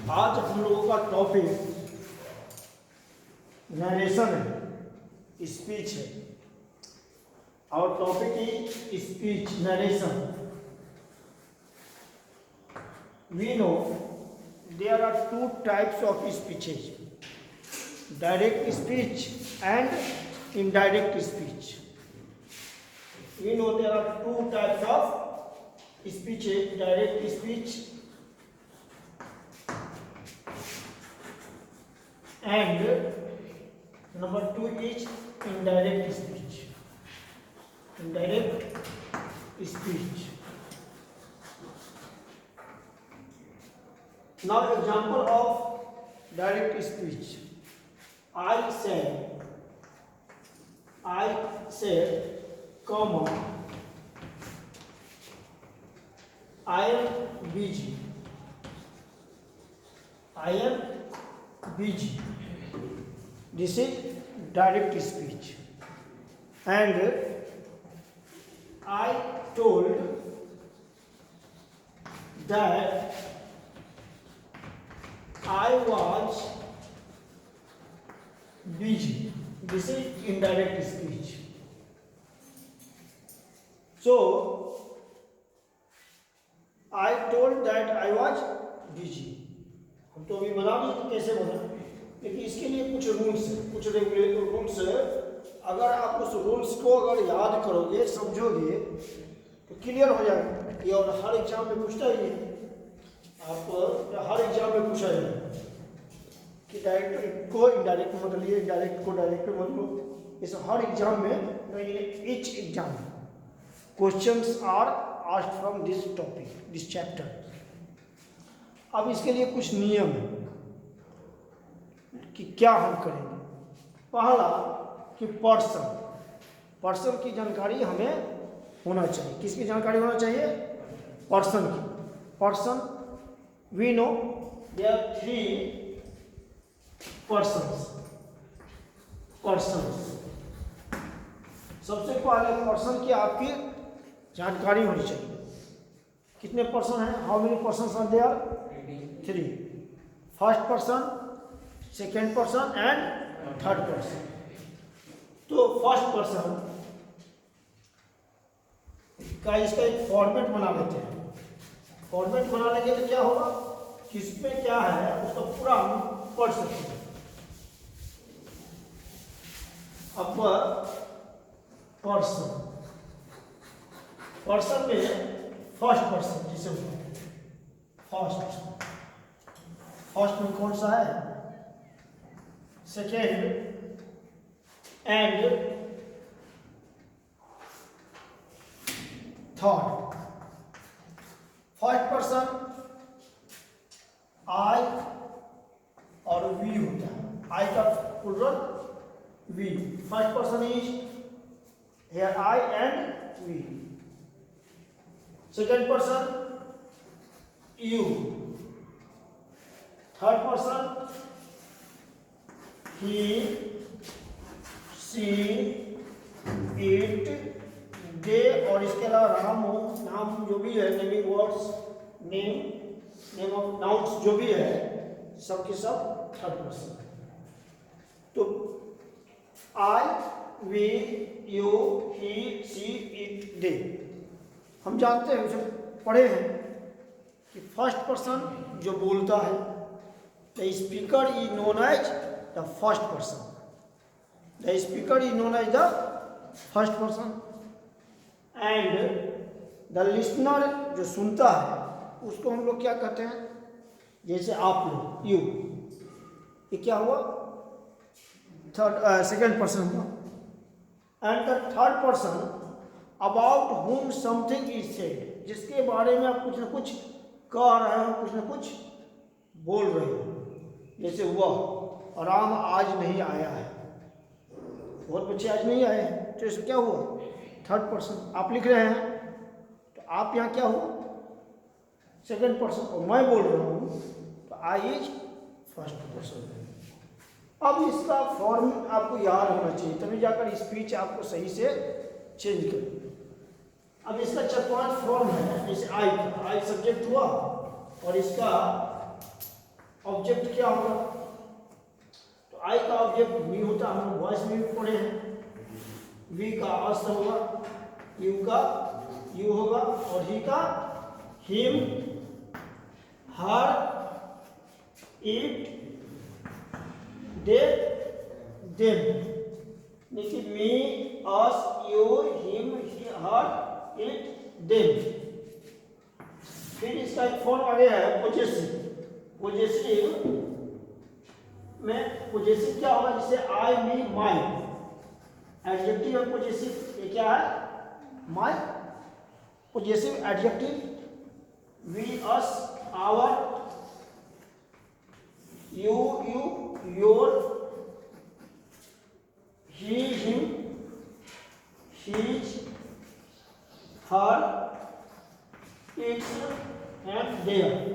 आज हम लोगों का टॉपिक नरेशन है, स्पीच है। और topic is speech narration. We know there are two types of speeches, direct speech and indirect speech. We know there are two types of speeches, direct speech and number two is indirect speech. Indirect speech. Now example of direct speech. I say, comma, I am busy. I am busy. This is direct speech. And I told that I was busy. This is indirect speech. So, I told that I was busy. हम तो अभी बता दें कि कैसे बोला, लेकिन इसके लिए कुछ रूल्स है, कुछ रेगुलेटर रूल्स है। अगर आप उस रूल्स को अगर याद करोगे, समझोगे तो क्लियर हो जाएगा। ये और हर एग्जाम में पूछता ही है, आप हर एग्जाम में पूछा जाएगा कि डायरेक्ट को इनडायरेक्ट मत लिए, इनडायरेक्ट को डायरेक्ट मत लो। इस हर एग्जाम में, each exam questions are asked from this topic, this chapter. अब इसके लिए कुछ नियम है कि क्या हम करेंगे। पहला कि पर्सन की जानकारी हमें होना चाहिए। किसकी जानकारी होना चाहिए? पर्सन की। Person, we know there are three persons. सबसे पहले पर्सन की आपकी जानकारी होनी चाहिए। कितने पर्सन हैं? How many person are there? 3। First person, second person and third person. तो फर्स्ट पर्सन का इसका एक फॉर्मेट बना लेते हैं। फॉर्मेट बना लेंगे तो क्या होगा, किसमें क्या है उसका पूरा हम पढ़ सकते हैं। अब पर्सन में फर्स्ट पर्सन जिसे फर्स्ट में कौन सा है? Second and third. First person I और वी होता है। आई का plural we. First person is here I and we. Second person you. Third person he, she, it, they और इसके अलावा नाम जो भी है, naming words, name of nouns जो भी है, सब के सब थर्ड पर्सन। तो I, we, you, he, she, it, they. हम जानते हैं, जब पढ़े हैं कि फर्स्ट पर्सन जो बोलता है, the speaker is known as the first person. The speaker is known as the first person and the listener जो सुनता है उसको हम लोग क्या कहते हैं? जैसे आप लोग, यू, ये क्या हुआ? सेकेंड पर्सन हुआ। And the third person about whom something is said, जिसके बारे में आप कुछ ना कुछ कह रहे हो, कुछ ना कुछ बोल रहे हो। जैसे वह राम आज नहीं आया है, बहुत बच्चे आज नहीं आए हैं, तो इसमें क्या हुआ? Third person. आप लिख रहे हैं तो आप यहाँ क्या हुआ? Second person. और मैं बोल रहा हूँ तो आई इज फर्स्ट पर्सन। अब इसका फॉर्म आपको याद होना चाहिए, तभी जाकर स्पीच आपको सही से चेंज करें। अब इसका 4-5 फॉर्म है। जैसे आई सब्जेक्ट हुआ और इसका ऑब्जेक्ट क्या होगा? तो आई का ऑब्जेक्ट वी होता है, हम वॉइस में भी पढ़े हैं। वी का अस होगा, यू का यू होगा, और ही का him, her, it, they, them. देखिए me, us, you, him, her, it, them. फिर इसका एक फॉर्म आ गया है पोजेसिव। पोजेसिव में पोजेसिव क्या होगा? जिसे आई, मी, माई, एडजेक्टिव और पोजेसिव, ये क्या है? My. Possessive adjective we, us, our, you, your, he, him, his, her, its and their.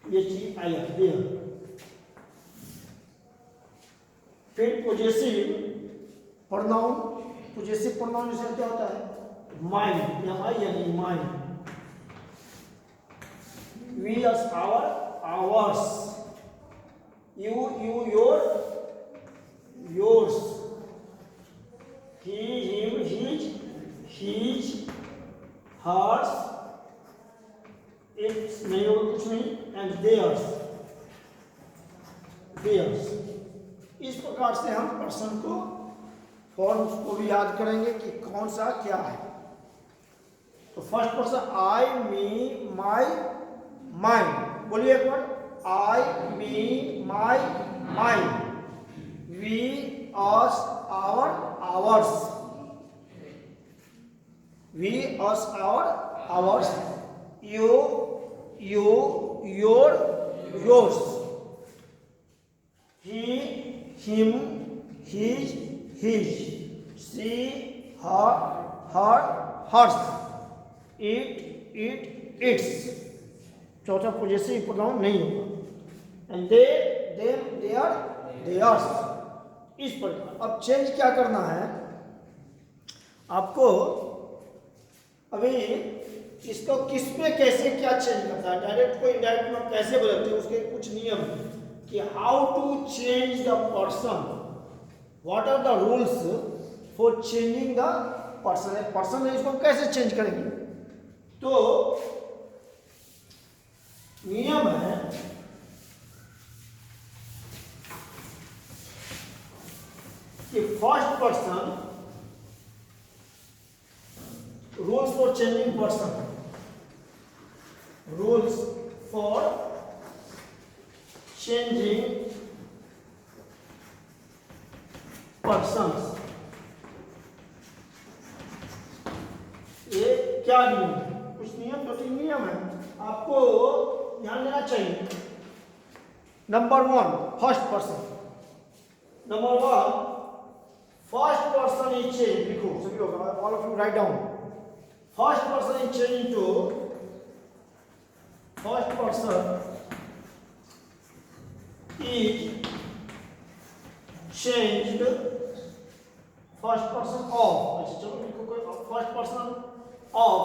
ये चीज आई है देयर। फिर पोजेसिव प्रोनाउन। पोजेसिव प्रोनाउन जैसे क्या होता है? माइन, या माई यानी mine. We, us, our, ours, you, your, yours, he, him, his, hers, its नहीं होगा कुछ नहीं, एंड देयर्स, देयर्स। इस प्रकार से हम पर्सन को फॉर्म्स को भी याद करेंगे कि कौन सा क्या है। तो first person I, me, my, mine. बोलिए एक बार, I, me, my, mine. We, us, our, ours. We, us, our, ours. You, your, yours. He, him, his, she, her, hers. It, its. चौथा पोजेसिव प्रोनाउन नहीं होगा। And they, them, their, theirs. इस प्रकार अब change क्या करना है आपको? अभी इसको किस पे कैसे क्या चेंज करता है, डायरेक्ट को इनडायरेक्ट में कैसे बदलते हैं, उसके कुछ नियम कि how to change the person, what are the rules for changing the person. Person है, इसको कैसे चेंज करेंगे? तो नियम है कि first person, rules for changing person, rules for changing persons। ये क्या नियम है? कुछ नियम, 2-3 नियम है, आपको ध्यान देना चाहिए। Number 1, first person. Number 1, first person is change. लिखो सभी लोग, all of you write down. First person is change into, first person is changed, first person of, अच्छा चलो लिखो कोई, first person of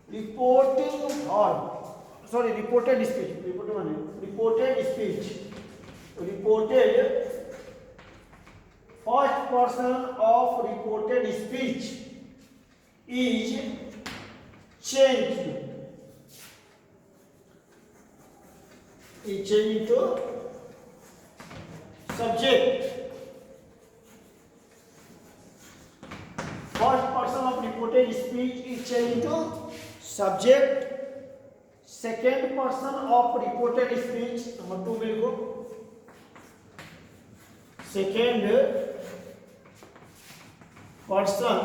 reporting verb, sorry reported speech, reported speech, first person of reported speech is changed, is changed to subject. First person of reported speech is changed to subject. Second person of reported speech, number 2 में लिखो, second person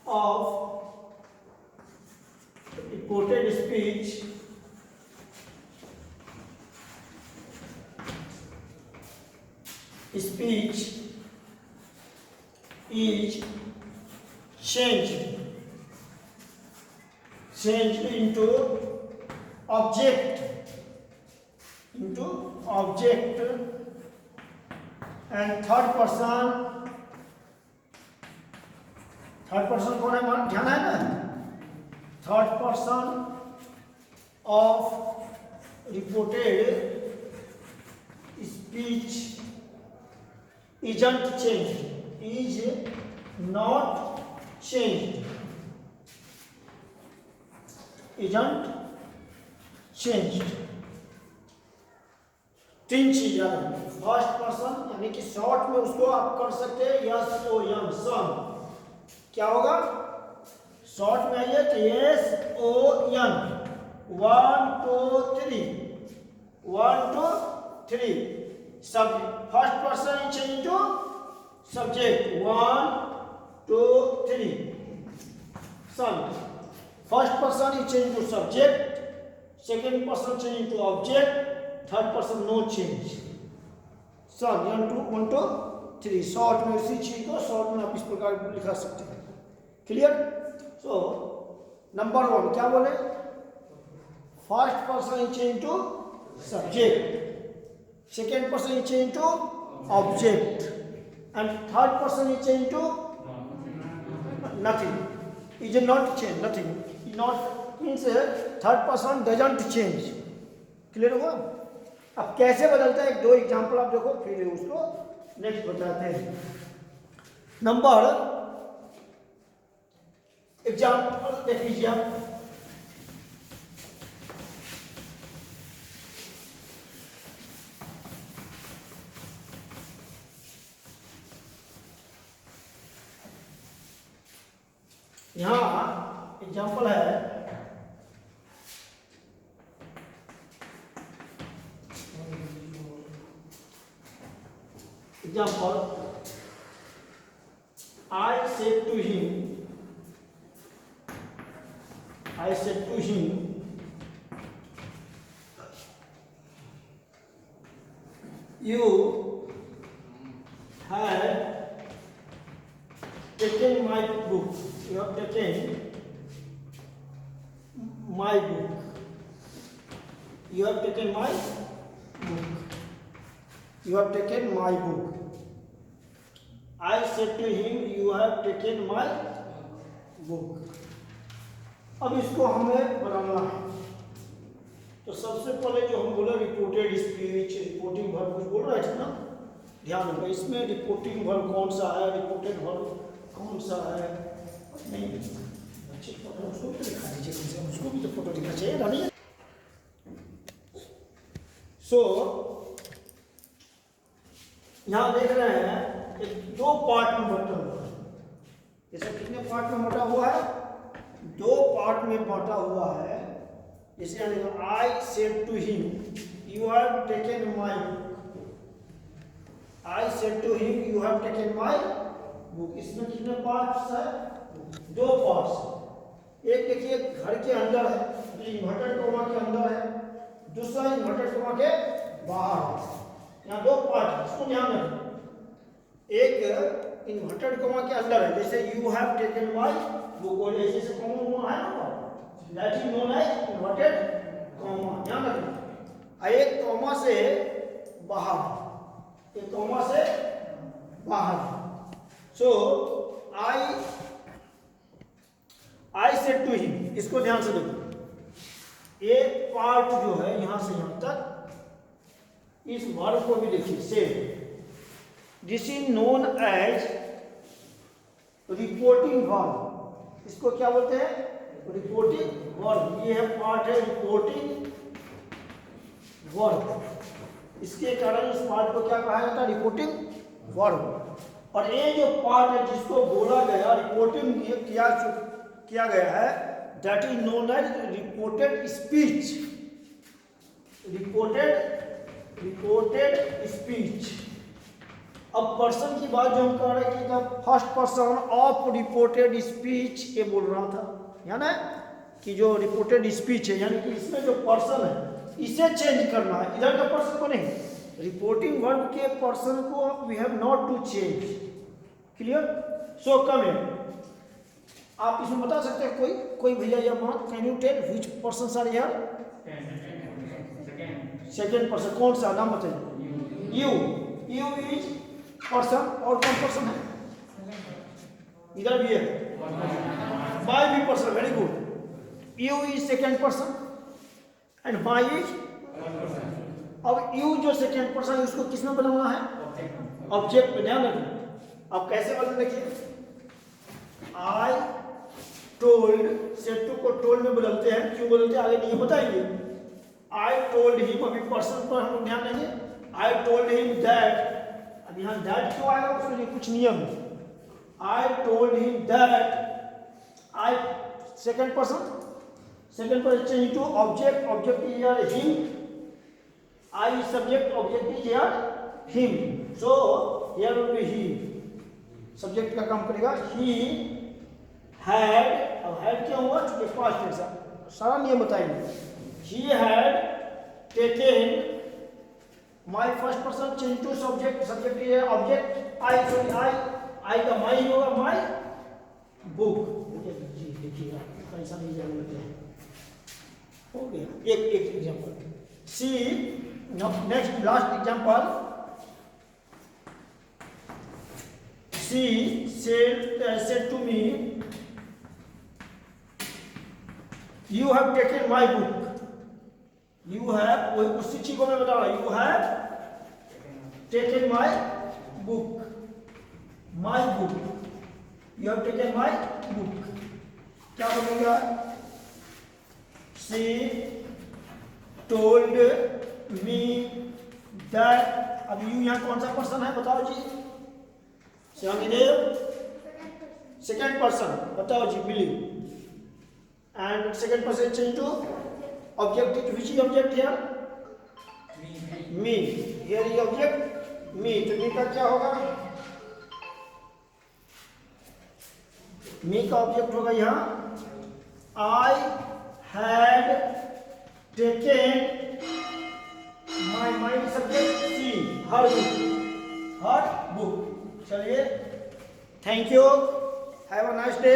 of reported speech is changed into object, and third third person कौन है, मान ध्यान है ना, third person of reported speech isn't changed, is not changed, isn't changed। तीन चीज याद रखना, फर्स्ट पर्सन यानी कि शॉर्ट में उसको आप कर सकते हैं यस ओ एम, सन। क्या होगा, शॉर्ट में आइए कि एस ओ एन, 1 2 3, 1 2 3, सब first person is change to subject, 1 2 3, son. First person is change to subject, second person change to object, third person no change, son. 1 2 3, short में उसी चीज को शॉर्ट में आप इस प्रकार लिखा सकते हैं। क्लियर। सो नंबर 1 क्या बोले, first person is change to subject, second person is changed to object, and third person is changed to nothing, is not change, nothing, not means third person doesn't change। Clear हुआ। अब कैसे बदलता है, एक दो example आप देखो, फिर उसको नेक्स्ट बताते हैं। नंबर एग्जांपल देख लीजिए आप, यहाँ एग्जाम्पल है, example, I said to him, you have taken my book, you have taken my book, you have taken my book, you have taken my book। I said to him, you have taken my book। अब इसको हमें बनाना है, तो सबसे पहले जो हम बोले रिपोर्टेड स्पीच, रिपोर्टिंग वर्ब कुछ बोल रहे थे ना, ध्यान रखो इसमें रिपोर्टिंग वर्ब कौन सा है, रिपोर्टेड वर्ब कौन सा है, नहीं अच्छे फोटो उसको भी दिखा दीजिए, कम से कम उसको भी तो फोटो दिखना चाहिए ना, नहीं। सो यहाँ देख रहे हैं एक दो पार्ट में बटा हुआ है, जैसे कितने पार्ट में बटा हुआ है, दो पार्ट में बटा हुआ है। जैसे I said to him, you have taken my book, I said to him, you have taken my book. इसमें कितने पार्ट्स है, दो पार्ट्स। एक देखिए घर के अंदर है, इन्वर्टेड कोमा के अंदर है, दूसरा इन्वर्टेड कोमा के बाहर है। यहाँ दो पार्ट है, इसको ध्यान रखें। एक इन्वर्टेड कोमा के अंदर है, जैसे you have taken my book, और ऐसे कोमा है ना, that is known as inverted comma, ध्यान रखें। एक कोमा से बाहर, एक कोमा से बाहर। सो आई सेड टू हिम, इसको ध्यान से देखो, एक पार्ट जो है यहां से यहां तक, इस वर्ब को भी देखिए, said, this is known as reporting verb. इसको क्या बोलते हैं, रिपोर्टिंग वर्ब। ये है पार्ट है रिपोर्टिंग वर्ब, इसके कारण इस पार्ट को क्या कहा जाता है, रिपोर्टिंग वर्ब। और ये जो पार्ट है जिसको बोला गया, रिपोर्टिंग किया गया है, that is known as reported speech, reported speech. अब पर्सन की बात जो हम कर रहे हैं कि first person of reported speech, ये बोल रहा था, यानी कि जो रिपोर्टेड स्पीच है, यानी कि इसमें जो पर्सन है इसे चेंज करना है, इधर का पर्सन को नहीं, रिपोर्टिंग वर्ब के पर्सन को we have not to change. Clear. So कम है, आप इसमें बता सकते हैं कोई भैया या बात, can you tell which persons are here, second person, कौन सा नाम बताइए, यू इज पर्सन, और कौन पर्सन है, इधर भी है my भी person, very good. You is second person and my is. अब यू जो सेकेंड पर्सन है उसको किसमें बनाना है? ऑब्जेक्ट पे। ध्यान रखना अब कैसे बदल देखिए। आई टोल्ड, सेट टू को टोल्ड में बदलते हैं, क्यों बदलते हैं आगे नहीं बताएंगे। आई टोल्ड हिम, अभी पर्सन पर हम लोग ध्यान देंगे। आई टोल्ड हिम दैट, अब यहाँ दैट क्यों आएगा उसके लिए कुछ नियम है। I told him that, I second person change to object, object is here him, I subject, object is here him, so here will be he, subject का काम करेगा। ही हैड, अब हैड क्या हुआ चूंकि पास्ट टेंस है, सारा नियम बताएंगे। He had taken, my first person change to subject, subject is object, I sorry I का माई होगा माई बुक। देखिएगा पैसा नहीं जाने लगे, हो गया एक example. See next last example. She said to me, you have taken my book, you have, वही उसी चीज को मैं बता रहा हूं, you have taken my book, you have taken my book, क्या बोलूंगा? She told me that, अब यू यहाँ कौन सा पर्सन है बताओ जी? सेकेंड पर्सन बताओ जी, believe. And second person change to object, which is object here? Me, here is object me, तो मी का क्या होगा? मी का ऑब्जेक्ट होगा यहाँ I had taken, my subject she, her book. चलिए, thank you, have a nice day.